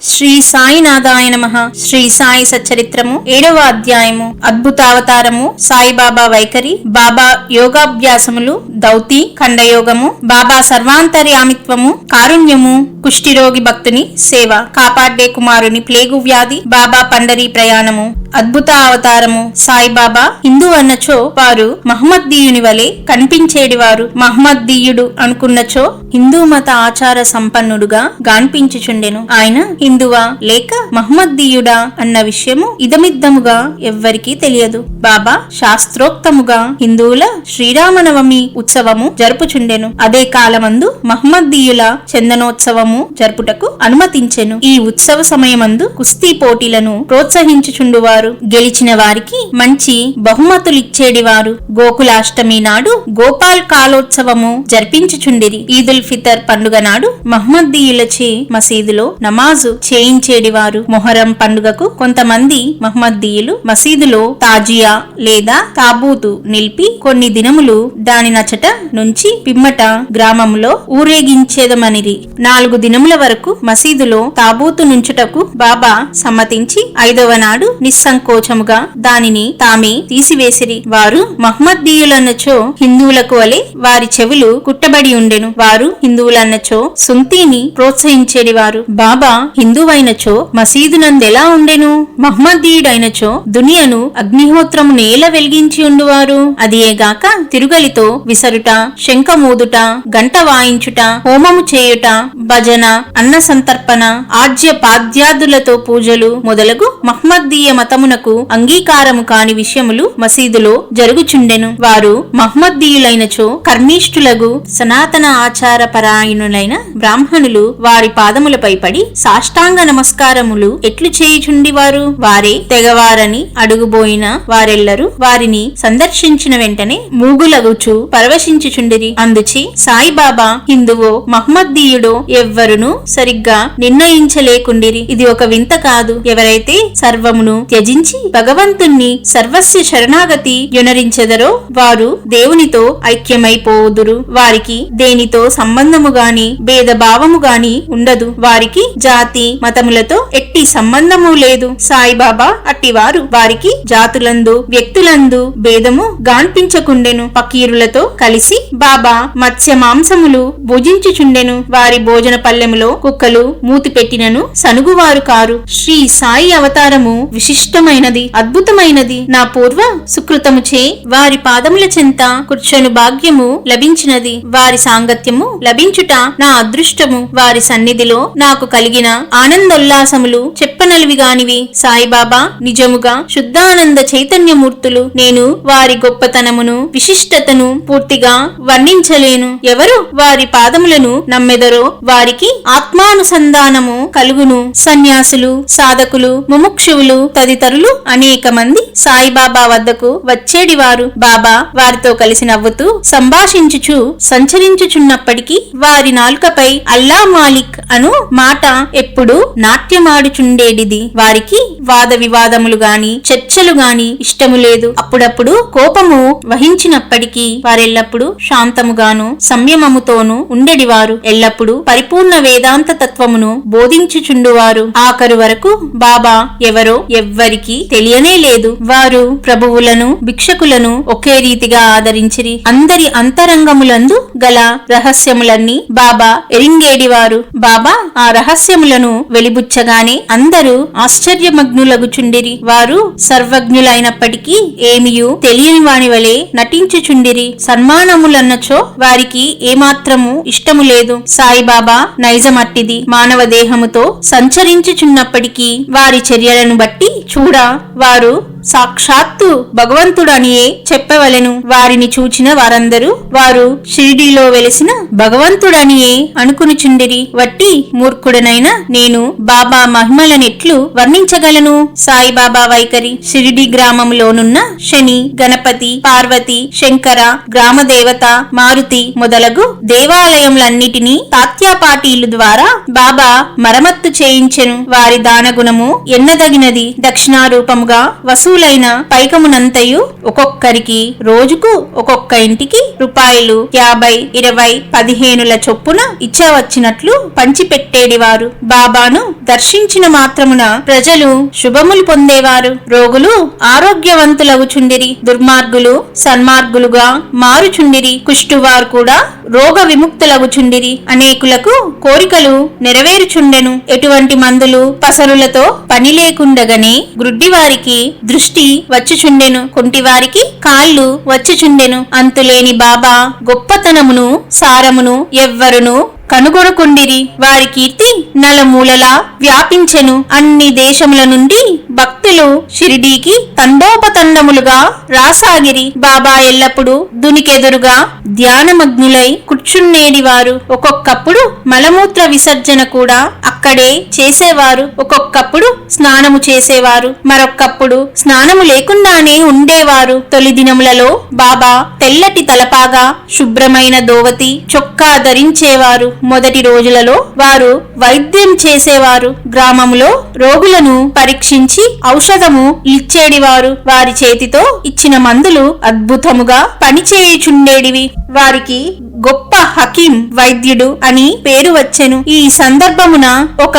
శ్రీ సాయినాథాయ నమః. శ్రీ సాయి సచ్చరిత్రము 7వ అధ్యాయము. అద్భుతావతారము, సాయిబాబా వైఖరి, బాబా యోగాభ్యాసములు, దౌతి, ఖండయోగము, బాబా సర్వాంతర్యామిత్వము, కారుణ్యము, కుష్ఠిరోగి భక్తుని సేవ, కాపాడే కుమారుని ప్లేగు వ్యాధి, బాబా పండరీ ప్రయాణము. అద్భుత అవతారము. సాయిబాబా హిందూ అన్నచో వారు మహమ్మద్దీయుని వలె కనిపించేడివారు. మహమ్మద్దీయుడు అనుకున్నచో హిందూ మత ఆచార సంపన్నుడుగా గాన్పించుచుండెను. ఆయన హిందువా లేక మహమ్మద్దీయుడా అన్న విషయము ఇదమిద్దముగా ఎవ్వరికీ తెలియదు. బాబా శాస్త్రోక్తముగా హిందువుల శ్రీరామనవమి ఉత్సవము జరుపుచుండెను. అదే కాలమందు మహమ్మద్దీయుల చందనోత్సవము జరుపుటకు అనుమతించెను. ఈ ఉత్సవ సమయమందు కుస్తీ పోటీలను ప్రోత్సహించుచుండువారు. గెలిచిన వారికి మంచి బహుమతులిచ్చేడివారు. గోకులాష్టమి నాడు గోపాల్ కాలోత్సవము జరిపించుచుండిరి. ఈదుల్ ఫితర్ పండుగ నాడు మహమ్మద్దీయులచే మసీదులో నమాజు చేయించేడివారు. మొహరం పండుగకు కొంతమంది మహమ్మద్దీయులు మసీదులో తాజియా లేదా తాబూతు నిలిపి కొన్ని దినములు దాని నచట నుంచి పిమ్మట గ్రామంలో ఊరేగించేదమనిరి. 4 దినముల వరకు మసీదులో తాబూతు నుంచుటకు బాబా సమ్మతించి 5వ నాడు నిస్సంకోచముగా దానిని తామే తీసివేసిరి. వారు మహమ్మద్దీయులన్నచో హిందువులకు వలె వారి చెవులు కుట్టబడి ఉండెను. వారు హిందువులన్నచో సుంతీని ప్రోత్సహించేడివారు. బాబా హిందువైనచో మసీదునందెలా ఉండెను? మహమ్మద్దీయుడైనచో దునియను అగ్నిహోత్రము నేల వెలిగించి ఉండువారు. అదియేగాక తిరుగలితో విసరుట, శంఖమూదుట, గంట వాయించుట, హోమము చేయుట, భజన, అన్న సంతర్పణ, ఆజ్య పాద్యాదులతో పూజలు మొదలగు మహమ్మద్దీయ మతమునకు అంగీకారము కాని విషయములు మసీదులో జరుగుచుండెను. వారు మహమ్మద్దీయులైనచో కర్మిష్ఠులగు సనాతన ఆచార పరాయణులైన బ్రాహ్మణులు వారి పాదములపై పడి సాష్టాంగ నమస్కారములు ఎట్లు చేయుచుండివారు. వారే తెగవారని అడుగుబోయిన వారెల్లరూ వారిని సందర్శించిన వెంటనే మూగులగుచు పరవశించుచుండిరి. అందుచి సాయిబాబా హిందువో మహమ్మద్దీయుడో ఎవ్వరును సరిగ్గా నిర్ణయించలేకుండిరి. ఇది ఒక వింత కాదు. ఎవరైతే సర్వమును త్యజించి భగవంతుణ్ణి సర్వస్య శరణాగతి యొనరించెదరో వారు దేవునితో ఐక్యమైపోదురు. వారికి దేనితో సంబంధము గాని భేదభావము గాని ఉండదు. వారికి జాతి మతములతో ఎట్టి సంబంధము లేదు. సాయిబాబా అట్టివారు. వారికి జాతులందు వ్యక్తులందు భేదము గాన్పించకుండెను. ఫకీరులతో కలిసి బాబా మత్స్య మాంసములు భుజించుచుండెను. వారి భోజన పల్లెములో కుక్కలు మూతి పెట్టినను సనుగువారు కారు. శ్రీ సాయి అవతారము విశిష్టమైనది, అద్భుతమైనది. నా పూర్వ సుకృతముచే వారి పాదముల చెంత కూర్చొని భాగ్యము లభించినది. వారి సాంగత్యము లభించుట నా అదృష్టము. వారి సన్నిధిలో నాకు కలిగిన ఆనందోల్లాసములు చెప్పనలివిగానివి. సాయిబాబా నిజముగా శుద్ధానంద చైతన్యమూర్తులు. నేను వారి గొప్పతనమును విశిష్టతను పూర్తిగా వర్ణించలేను. ఎవరు వారి పాదములను నమ్మెదరో వారికి ఆత్మానుసంధానము కలుగును. సన్యాసులు, సాధకులు, ముముక్షువులు తదితరులు అనేక మంది సాయిబాబా వద్దకు వచ్చేడివారు. బాబా వారితో కలిసి నవ్వుతూ సంభాషించుచు సంచరించుచున్నప్పటికీ వారి నాలుకపై అల్లా మాలిక్ అను మాట ఎప్పుడు నాట్యమాడుచుండేడిది. వారికి వాద వివాదములు గాని చర్చలు గాని ఇష్టము లేదు. అప్పుడప్పుడు కోపము వహించినప్పటికీ వారెల్లప్పుడూ శాంతముగాను సంయమముతోనూ ఉండేడివారు. ఎల్లప్పుడూ పరిపూర్ణ వేదాంత తత్వమును బోధించుచుండువారు. ఆఖరు వరకు బాబా ఎవరో ఎవ్వరికి తెలియనే లేదు. వారు ప్రభువులను భిక్షకులను ఒకే రీతిగా ఆదరించిరి. అందరి అంతరంగములందు గల రహస్యములన్నీ బాబా ఎరింగేడివారు. బాబా ఆ రహస్యములను వెలిబుచ్చగానే అందరూ ఆశ్చర్యమగ్నులగుచుండిరి. వారు సర్వజ్ఞులైనప్పటికీ ఏమియూ తెలియని వాని వలె నటించుచుండిరి. సన్మానములన్నచో వారికి ఏమాత్రము ఇష్టము లేదు. సాయిబాబా నైజమట్టిది. మానవ దేహముతో సంచరించుచున్నప్పటికీ వారి చర్యలను బట్టి చూడ వారు సాక్షాత్తు భగవంతుడనియే చెప్పవలెను. వారిని చూచిన వారందరూ వారు షిరిడీలో వెలిసిన భగవంతుడనియే అనుకునుచుండిరి. వట్టి మూర్ఖుడనైన నేను బాబా మహిమలనెట్లు వర్ణించగలను? సాయిబాబా వైఖరి. షిరిడి గ్రామంలోనున్న శని, గణపతి, పార్వతి, శంకర, గ్రామదేవత, మారుతి మొదలగు దేవాలయములన్నిటినీ తాత్యాపాటీలు ద్వారా బాబా మరమ్మత్తు చేయించెను. వారి దానగుణము ఎన్నదగినది. దక్షిణారూపముగా వసూలు వస్తువులైన పైకమునంతయు ఒక్కొక్కరికి రోజుకు ఒక్కొక్క ఇంటికి రూపాయలు 50, 20, 15 చొప్పున ఇచ్చవచ్చినట్లు పంచిపెట్టేడివారు. బాబాను దర్శించిన మాత్రమున ప్రజలు శుభములు పొందేవారు. రోగులు ఆరోగ్యవంతులగుచుండిరి, దుర్మార్గులు సన్మార్గులుగా మారుచుండిరి, కుష్టువారు కూడా రోగ విముక్తులగుచుండిరి, అనేకులకు కోరికలు నెరవేరుచుండెను. ఎటువంటి మందులు పసరులతో పని లేకుండగానే గ్రుడ్డివారికి దృష్టి వచ్చుచుండెను, కుంటివారికి కాళ్ళు వచ్చుచుండెను. అంతులేని బాబా గొప్పతనమును సారమును ఎవ్వరును కనుగొనకుండిరి. వారి కీర్తి నలమూలలా వ్యాపించెను. అన్ని దేశముల నుండి భక్తులు షిరిడీకి తండోపతండములుగా రాసాగిరి. బాబా ఎల్లప్పుడూ దునికెదురుగా ధ్యానమగ్నులై కూర్చున్నేడివారు. ఒక్కొక్కప్పుడు మలమూత్ర విసర్జన కూడా అక్కడే చేసేవారు. ఒక్కొక్కప్పుడు స్నానము చేసేవారు, మరొక్కప్పుడు స్నానము లేకుండానే ఉండేవారు. తొలి దినములలో బాబా తెల్లటి తలపాగా, శుభ్రమైన దోవతి చొక్కా ధరించేవారు. మొదటి రోజులలో వారు వైద్యం చేసేవారు. గ్రామములో రోగులను పరీక్షించి ఔషధము ఇచ్చేడివారు. వారి చేతితో ఇచ్చిన మందులు అద్భుతముగా పనిచేయుచుండేడివి. వారికి గొప్ప హకీం వైద్యుడు అని పేరు వచ్చెను. ఈ సందర్భమున ఒక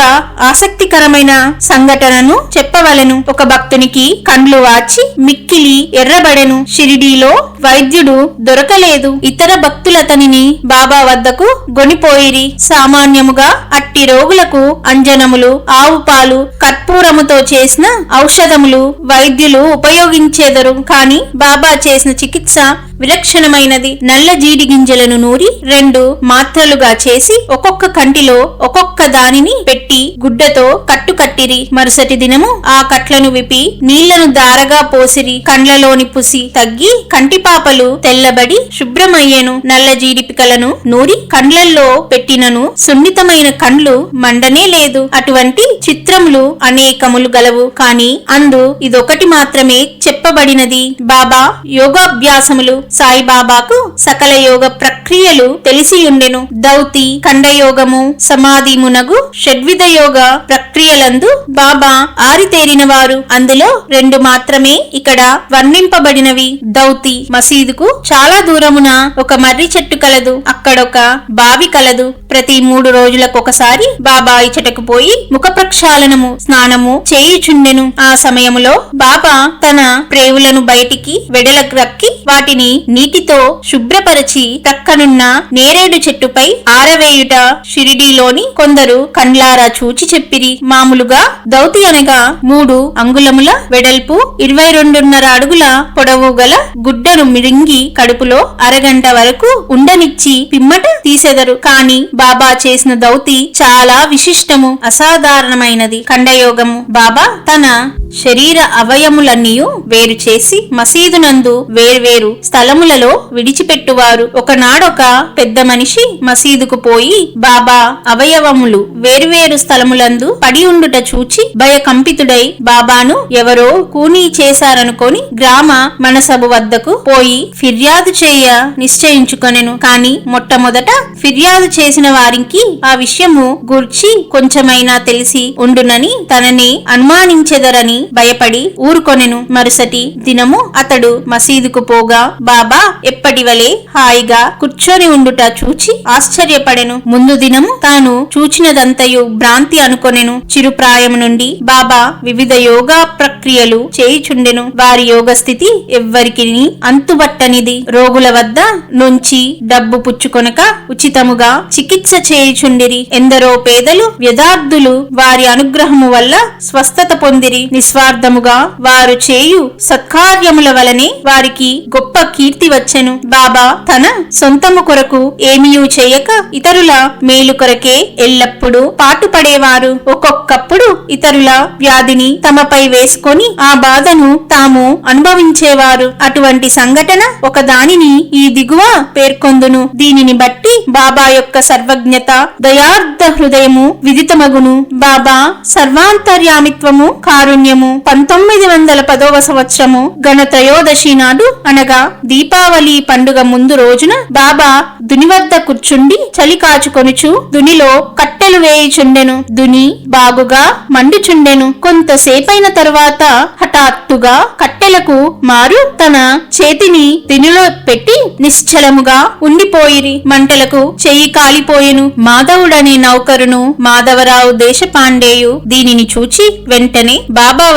ఆసక్తికరమైన సంఘటనను చెప్పవలెను. ఒక భక్తునికి కండ్లు వాచి మిక్కిలి ఎర్రబడెను. షిరిడీలో వైద్యుడు దొరకలేదు. ఇతర భక్తులతనిని బాబా వద్దకు గొనిపోయిరి. సామాన్యముగా అట్టి రోగులకు అంజనములు, ఆవు పాలు, కర్పూరముతో చేసిన ఔషధములు వైద్యులు ఉపయోగించేదరు. కాని బాబా చేసిన చికిత్స విలక్షణమైనది. నల్ల జీడి గింజలను నూరి 2 మాత్రలుగా చేసి ఒక్కొక్క కంటిలో ఒక్కొక్క దానిని పెట్టి గుడ్డతో కట్టుకట్టిరి. మరుసటి దినము ఆ కట్లను విప్పి నీళ్లను దారగా పోసిరి. కండ్లలోని పుసి తగ్గి కంటిపాపలు తెల్లబడి శుభ్రమయ్యెను. నల్ల జీడిపికలను నూరి కండ్లల్లో పెట్టినను సున్నితమైన కండ్లు మండనే లేదు. అటువంటి చిత్రములు అనేకములు గలవు. కాని అందు ఇదొకటి మాత్రమే చెప్పబడినది. బాబా యోగాభ్యాసములు. సాయిబాబాకు సకల యోగ ప్రక్రియలు తెలిసియుండెను. దౌతి, ఖండయోగము, సమాధి మునగు షడ్విధ యోగ ప్రక్రియలందు బాబా ఆరితేరినవారు. అందులో 2 మాత్రమే ఇక్కడ వర్ణింపబడినవి. దౌతి మసీదుకు చాలా దూరమున ఒక మర్రి చెట్టు కలదు. అక్కడొక బావి కలదు. ప్రతి 3 రోజులకొకసారి బాబా ఇచ్చటకు పోయి ముఖ ప్రక్షాళనము, స్నానము చేయుచుండెను. ఆ సమయములో బాబా తన ప్రేవులను బయటికి వెడలగ్రక్కి వాటిని నీటితో శుభ్రపరచి ప్రక్కనున్న నేరేడు చెట్టుపై ఆరవేయుట షిరిడీలోని కొందరు కండ్లారా చూచి చెప్పిరి. మామూలుగా దౌతి అనగా 3 అంగుళముల వెడల్పు, 22.5 అడుగుల పొడవు గల గుడ్డను మిరింగి కడుపులో అరగంట వరకు ఉండనిచ్చి పిమ్మట తీసెదరు. కాని బాబా చేసిన దౌతి చాలా విశిష్టము, అసాధారణమైనది. ఖండయోగము. బాబా తన శరీర అవయములన్నీయు వేరు చేసి మసీదునందు వేర్వేరు స్థలములలో విడిచిపెట్టువారు. ఒకనాడొక పెద్ద మనిషి మసీదుకు పోయి బాబా అవయవములు వేర్వేరు స్థలములందు పడి ఉండుట చూచి భయకంపితుడై బాబాను ఎవరో కూనీ చేశారనుకొని గ్రామ మనసబు వద్దకు పోయి ఫిర్యాదు చేయ నిశ్చయించుకొనెను. కాని మొట్టమొదట ఫిర్యాదు చేసిన వారికి ఆ విషయము గూర్చి కొంచెమైనా తెలిసి ఉండునని తనని అనుమానించెదరని భయపడి ఊరుకొనెను. మరుసటి దినము అతడు మసీదుకు పోగా బాబా ఎప్పటివలే హాయిగా కూర్చొని ఉండుట చూచి ఆశ్చర్యపడెను. ముందు దినము తాను చూచినదంతయు భ్రాంతి అనుకొనెను. చిరుప్రాయము నుండి బాబా వివిధ యోగా ప్రక్రియలు చేయుచుండెను. వారి యోగ స్థితి ఎవ్వరికి అంతుబట్టనిది. రోగుల వద్ద నుంచి డబ్బు పుచ్చుకొనక ఉచితముగా చికిత్స చేయుచుండిరి. ఎందరో పేదలు వ్యదార్థులు వారి అనుగ్రహము వల్ల స్వస్థత పొందిరి. నిస్వార్థముగా వారు చేయు సత్కార్యముల వలనే వారికి గొప్ప కీర్తి వచ్చెను. బాబా తన సొంతము కొరకు ఏమీయూ చేయక ఇతరుల మేలు కొరకే ఎల్లప్పుడూ పాటుపడేవారు. ఒక్కొక్కప్పుడు ఇతరుల వ్యాధిని తమపై వేసుకొని ఆ బాధను తాము అనుభవించేవారు. అటువంటి సంఘటన ఒక దానిని ఈ దిగువ పేర్కొందును. దీనిని బట్టి బాబా యొక్క సర్వజ్ఞత, దయార్థ హృదయము విదితమగును. బాబా సర్వాంతర్యామిత్వము, కారుణ్యము 1910వ సంవత్సరము గణత్రయోదశి నాడు అనగా దీపావళి పండుగ ముందు రోజున బాబా దుని వద్ద కూర్చుండి చలి కాచుకొనుచు దునిలో కట్టెలు వేయుచుండెను. దుని బాగుగా మండుచుండెను. కొంతసేపైన తరువాత తరువాత హఠాత్తుగా కట్టెలకు మారు తన చేతిని తినులో పెట్టి నిశ్చలముగా ఉండిపోయిరి. మంటలకు చెయ్యి కాలిపోయెను. మాధవుడనే నౌకరును మాధవరావు దేశపాండేయు దీనిని చూచి వెంటనే బాబా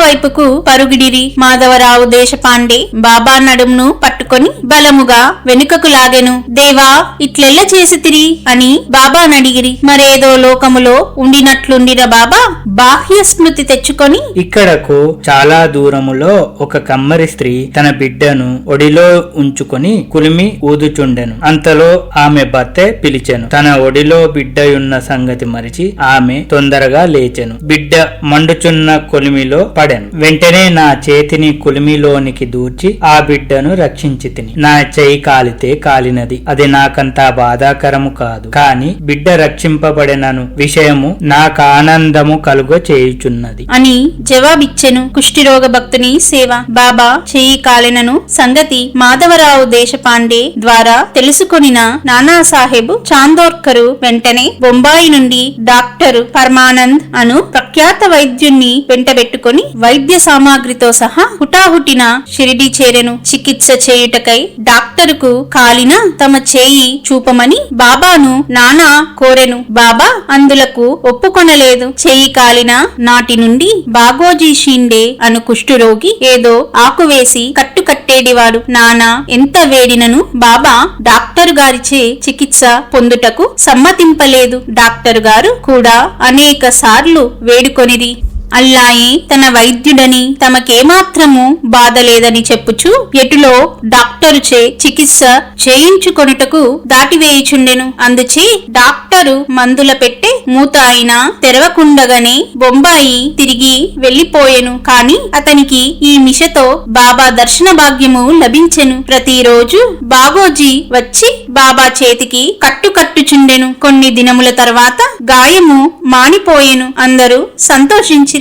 వైపుకు పరుగిడిరి. మాధవరావు దేశపాండే బాబా నడుమును పట్టుకొని బలముగా వెనుకకు లాగెను. దేవా, ఇట్లెల్ల చేసితిరి అని బాబా నడిగిరి. మరేదో లోకములో ఉండినట్లుండిన బాబా బాహ్య స్మృతి తెచ్చుకొని ఇక్కడకు చాలా దూరములో ఒక కమ్మరి స్త్రీ తన బిడ్డను ఒడిలో ఉంచుకొని కులిమి ఊదుచుండెను. అంతలో ఆమె భర్త పిలిచెను. తన ఒడిలో బిడ్డయున్న సంగతి మరిచి ఆమె తొందరగా లేచెను. బిడ్డ మండుచున్న కొలిమిలో పడెను. వెంటనే నా చేతిని కొలిమిలోనికి దూర్చి ఆ బిడ్డను రక్షించి తిని. నా చేయి కాలితే కాలినది, అది నాకంతా బాధాకరము కాదు. కాని బిడ్డ రక్షింపబడినను విషయము నాకు ఆనందము కలుగ చేయుచున్నది అని జవాబిచ్చెను. కుష్ఠిరోగ భక్తుని సేవ. బాబా చెయ్యి కాలినను సంగతి మాధవరావు దేశపాండే ద్వారా తెలుసుకొనిన నానాసాహెబు చాందోర్కరు వెంటనే బొంబాయి నుండి డాక్టర్ పరమానంద్ అను ప్రఖ్యాత వైద్యుణ్ణి వెంటబెట్టుకుని వైద్య సామాగ్రితో సహా హుటాహుటిన షిరిడి చేరెను. చికిత్స చేయుటకై డాక్టరుకు కాలిన తమ చేయి చూపమని బాబాను నానా కోరెను. బాబా అందులకు ఒప్పుకొనలేదు. చేయి కాలిన నాటి నుండి బాగోజీ షిండే అను కుష్ఠురోగి ఏదో ఆకువేసి కట్టేడివాడు. నానా ఎంత వేడినను బాబా డాక్టర్ గారిచే చికిత్స పొందుటకు సమ్మతింపలేదు. డాక్టర్ గారు కూడా అనేక సార్లు వేడుకొనిరి. అల్లాయే తన వైద్యుడని తమకేమాత్రము బాధ లేదని చెప్పుచు ఎటులో డాక్టరుచే చికిత్స చేయించుకొనుటకు దాటివేయుచుండెను. అందుచే డాక్టరు మందుల పెట్టే మూత అయినా తెరవకుండగానే బొంబాయి తిరిగి వెళ్లిపోయెను. కాని అతనికి ఈ మిషతో బాబా దర్శన భాగ్యము లభించెను. ప్రతిరోజు బాగోజీ వచ్చి బాబా చేతికి కట్టుచుండెను. కొన్ని దినముల తర్వాత గాయము మానిపోయెను. అందరూ సంతోషించి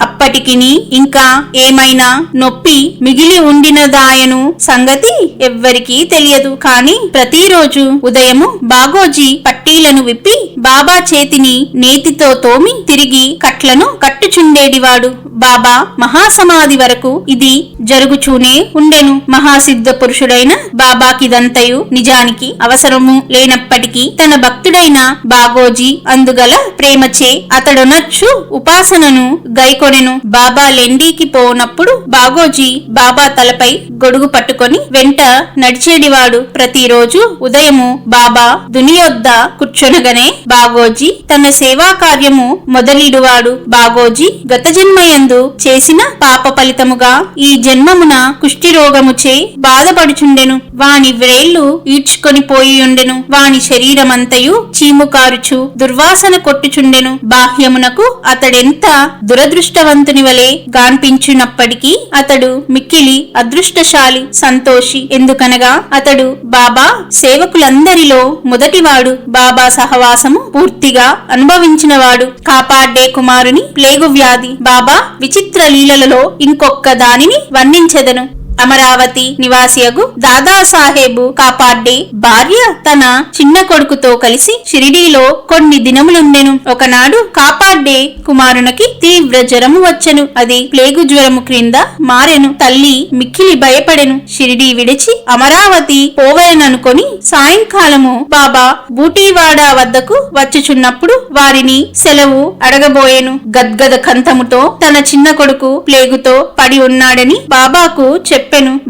అప్పటికిని ఇంకా ఏమైనా నొప్పి మిగిలి ఉండినదాయను సంగతి ఎవ్వరికీ తెలియదు. కాని ప్రతిరోజు ఉదయము బాగోజీ పట్టీలను విప్పి బాబా చేతిని నేతితో తోమి తిరిగి కట్లను కట్టుచుండేడివాడు. బాబా మహాసమాధి వరకు ఇది జరుగుచూనే ఉండెను. మహాసిద్ధ పురుషుడైన బాబాకిదంతయు నిజానికి అవసరము లేనప్పటికీ తన భక్తుడైన బాగోజీ అందుగల ప్రేమచే అతడునచ్చు ఉపాసనను గైకొనెను. బాబా లెండీకి పోనప్పుడు బాగోజీ బాబా తలపై గొడుగు పట్టుకొని వెంట నడిచేడివాడు. ప్రతిరోజు ఉదయము బాబా దునియొద్ద కూర్చొనగానే బాగోజీ తన సేవా కార్యము మొదలిడువాడు. బాగోజీ గత జన్మయందు చేసిన పాప ఫలితముగా ఈ జన్మమున కుష్ఠిరోగముచే బాధపడుచుండెను. వాని వ్రేళ్లు ఈడ్చుకొని పోయియుండెను. వాని శరీరమంతయు చీముకారుచు దుర్వాసన కొట్టుచుండెను. బాహ్యమునకు అతడెంత దురదృష్టవంతుని వలె గాన్పించున్నప్పటికీ అతడు మిక్కిలి అదృష్టశాలి, సంతోషి. ఎందుకనగా అతడు బాబా సేవకులందరిలో మొదటివాడు. బాబా సహవాసము పూర్తిగా అనుభవించినవాడు. కాపాడే కుమారుని ప్లేగు వ్యాధి. బాబా విచిత్ర లీలలలో ఇంకొక్క దానిని వర్ణించెదను. అమరావతి నివాసియగు దాదాసాహెబు కాపాడ్డే భార్య తన చిన్న కొడుకుతో కలిసి షిరిడీలో కొన్ని దినములుండెను. ఒకనాడు కాపాడ్డే కుమారునికి తీవ్ర జ్వరము వచ్చెను. అది ప్లేగు జ్వరము క్రింద మారెను. తల్లి మిక్కిలి భయపడెను. షిరిడీ విడిచి అమరావతి పోవలననుకొని సాయంకాలము బాబా బూటీవాడ వద్దకు వచ్చుచున్నప్పుడు వారిని సెలవు అడగబోయెను. గద్గద కంఠముతో తన చిన్న కొడుకు ప్లేగుతో పడి ఉన్నాడని బాబాకు చెప్పెను.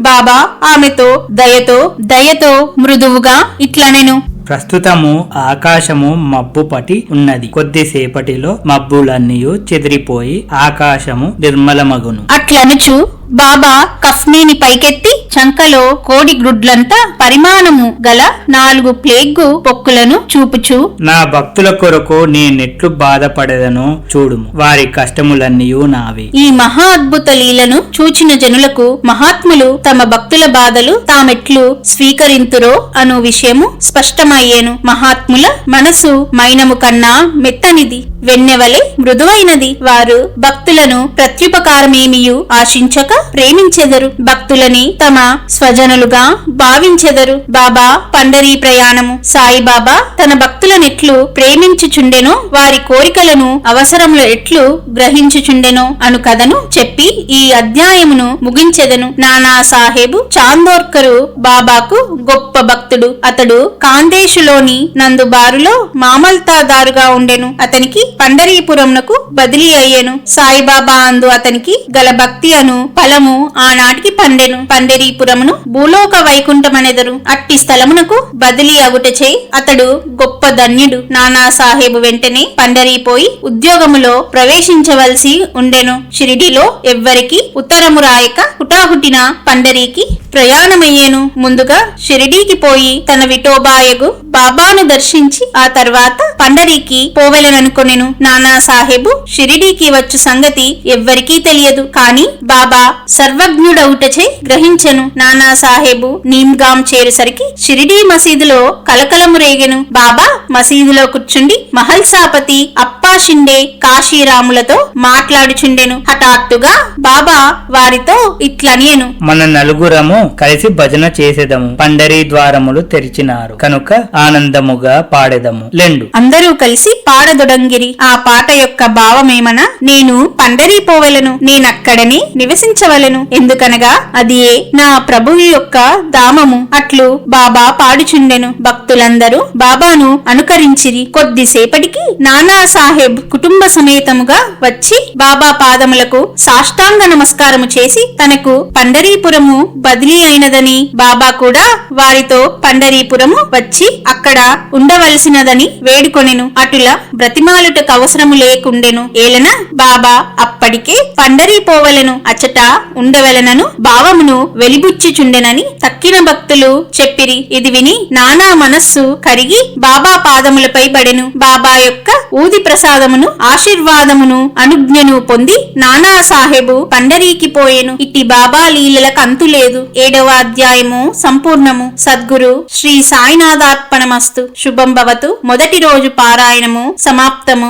బాబా ఆమెతో దయతో మృదువుగా ఇట్లనెను. ప్రస్తుతము ఆకాశము మబ్బు పట్టి ఉన్నది. కొద్దిసేపటిలో మబ్బులన్నీయు చెదిరిపోయి ఆకాశము నిర్మలమగును. అట్లనుచు బాబా కఫ్నీని పైకెత్తి చంకలో కోడి గ్రుడ్లంతా పరిమాణము గల 4 ప్లేగు పొక్కులను చూపుచు, నా భక్తుల కొరకు నేనెట్లు బాధపడదనో చూడుము, వారి కష్టములన్నీయు నావే. ఈ మహా అద్భుత లీలను చూచిన జనులకు మహాత్ములు తమ భక్తుల బాధలు తామెట్లు స్వీకరింతురో అను విషయము స్పష్టమయ్యేను. మహాత్ముల మనసు మైనము కన్నా మెత్తనిది. వెన్నెవలే మృదువైనది. వారు భక్తులను ప్రత్యుపకారమేమియు ఆశించక ప్రేమించెదరు. భక్తులని తమ స్వజనులుగా భావించెదరు. బాబా పండరీ ప్రయాణము. సాయిబాబా తన భక్తులనెట్లు ప్రేమించుచుండెనో, వారి కోరికలను అవసరములు ఎట్లు గ్రహించుచుండెనో అను కథను చెప్పి ఈ అధ్యాయమును ముగించెదను. నానా సాహెబు చాందోర్కరు బాబాకు గొప్ప భక్తుడు. అతడు కాందేశులోని నందుబారులో మామల్తాదారుగా ఉండెను. అతనికి పండరీపురంనకు బదిలీ అయ్యెను. సాయిబాబా అందు అతనికి గల భక్తి అను ఫలము ఆనాటికి పండెను. పండరీపురమును భూలోక వైకుంఠమనెదరు. అట్టి స్థలమునకు బదిలీ అగుటచే అతడు గొప్ప ధన్యుడు. నానా సాహెబు వెంటనే పండరీపోయి ఉద్యోగములో ప్రవేశించవలసి ఉండెను. షిరిడిలో ఎవ్వరికి ఉత్తరము రాయక హుటాహుటిన పండరీకి ప్రయాణమయ్యేను. ముందుగా షిరిడీకి పోయి తన విఠోబాయగు బాబాను దర్శించి ఆ తర్వాత పండరీకి పోవెలననుకొనెను. నానా సాహెబు షిరిడీకి వచ్చు సంగతి ఎవ్వరికీ తెలియదు. కాని బాబా సర్వజ్ఞుడవుటచే గ్రహించెను. నానా సాహెబు నీమ్గాం చేరుసరికి షిరిడీ మసీదులో కలకలము రేగెను. బాబా మసీదులో కూర్చుండి మహల్సాపతి అప్పా షిండే కాశీరాములతో మాట్లాడుచుండెను. హఠాత్తుగా బాబా వారితో ఇట్లనియెను. మన నలుగురము కలిసి భజన చేసేదము. పండరీ ద్వారములు తెరిచినారు కనుక ఆనందముగా పాడెదము లెండు. అందరూ కలిసి పాడదొడంగిరి. ఆ పాట యొక్క భావమేమన, నేను పండరీ పోవెలను, నేనక్కడనే నివసించవలను. ఎందుకనగా అదియే నా ప్రభువు యొక్క ధామము. అట్లు బాబా పాడుచుండెను. భక్తులందరూ బాబాను అనుకరించిరి. కొద్దిసేపటికి నానా సాహెబ్ కుటుంబ సమేతముగా వచ్చి బాబా పాదములకు సాష్టాంగ నమస్కారము చేసి తనకు పండరీపురము బదిలీ అయినదని, బాబా కూడా వారితో పండరీపురము వచ్చి అక్కడ ఉండవలసినదని వేడుకొనెను. అటులా బ్రతిమాలుటకు అవసరము లేకుండెను. ఏలన బాబా అప్పటికే పండరీ పోవలను, అచట ఉండవలనను భావమును వెలిబుచ్చిచుండెనని తక్కిన భక్తులు చెప్పిరి. ఇది విని నానా మనస్సు కరిగి బాబా పాదములపై పడెను. బాబా యొక్క ఊది ప్రసాదమును, ఆశీర్వాదమును, అనుజ్ఞను పొంది నానా సాహెబు పండరీకి పోయెను. ఇట్టి బాబా లీలలకు అంతులేదు. 7వ అధ్యాయము సంపూర్ణము. సద్గురు శ్రీ సాయినాథార్పణమస్తు. శుభం భవతు. మొదటి రోజు పారాయణము సమాప్తము.